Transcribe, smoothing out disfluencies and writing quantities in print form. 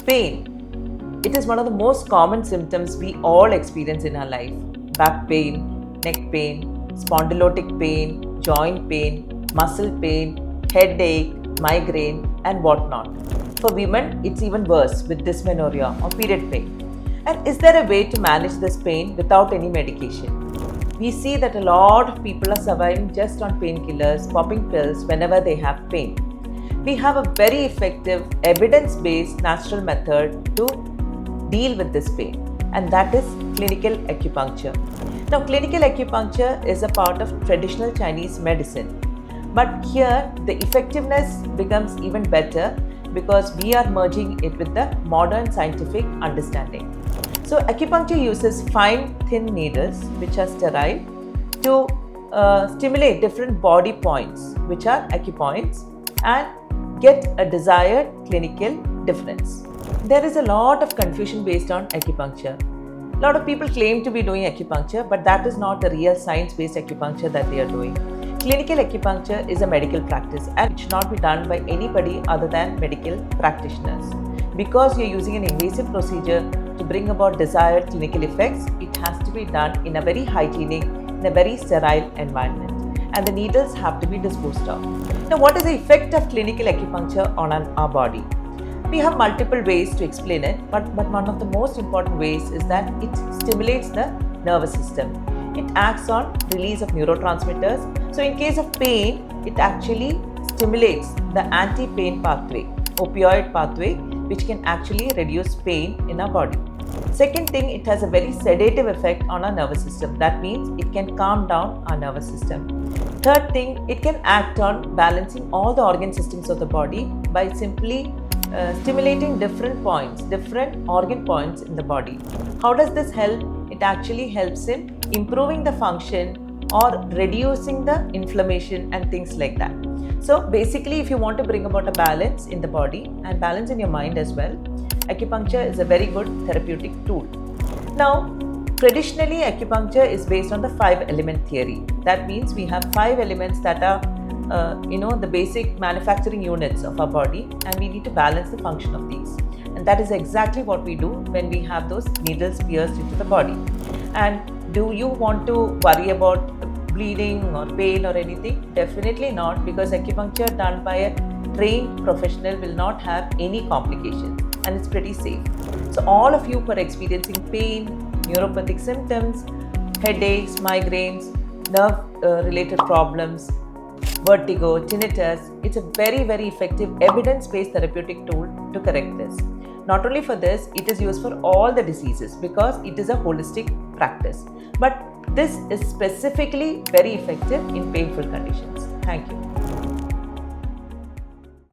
Pain. It is one of the most common symptoms we all experience in our life. Back pain, neck pain, spondylotic pain, joint pain, muscle pain, headache, migraine, and whatnot. For women, it's even worse with dysmenorrhea or period pain. And is there a way to manage this pain without any medication? We see that a lot of people are surviving just on painkillers, popping pills whenever they have pain. We have a very effective, evidence-based natural method to deal with this pain, and that is clinical acupuncture. Now, clinical acupuncture is a part of traditional Chinese medicine, but here the effectiveness becomes even better because we are merging it with the modern scientific understanding. So, acupuncture uses fine, thin needles which are sterile to stimulate different body points, which are acupoints, and get a desired clinical difference. There is a lot of confusion based on acupuncture. A lot of people claim to be doing acupuncture, but that is not the real science-based acupuncture that they are doing. Clinical acupuncture is a medical practice and it should not be done by anybody other than medical practitioners. Because you're using an invasive procedure to bring about desired clinical effects, it has to be done in a very hygienic, in a very sterile environment. And the needles have to be disposed of. Now, what is the effect of clinical acupuncture on our body? We have multiple ways to explain it, but one of the most important ways is that it stimulates the nervous system. It acts on release of neurotransmitters. So in case of pain, it actually stimulates the anti-pain pathway, opioid pathway, which can actually reduce pain in our body. Second thing, it has a very sedative effect on our nervous system. That means it can calm down our nervous system. Third thing, it can act on balancing all the organ systems of the body by simply stimulating different points, different organ points in the body. How does this help? It actually helps in improving the function or reducing the inflammation and things like that. So basically, if you want to bring about a balance in the body and balance in your mind as well, acupuncture is a very good therapeutic tool. Now, traditionally, acupuncture is based on the 5-element theory. That means we have 5 elements that are the basic manufacturing units of our body, and we need to balance the function of these. And that is exactly what we do when we have those needles pierced into the body. And do you want to worry about bleeding or pain or anything? Definitely not, because acupuncture done by a trained professional will not have any complications and it's pretty safe. So all of you who are experiencing pain, neuropathic symptoms, headaches, migraines, nerve related problems, vertigo, tinnitus, it's a very, very effective evidence-based therapeutic tool to correct this. Not only for this, it is used for all the diseases because it is a holistic practice. But this is specifically very effective in painful conditions. Thank you.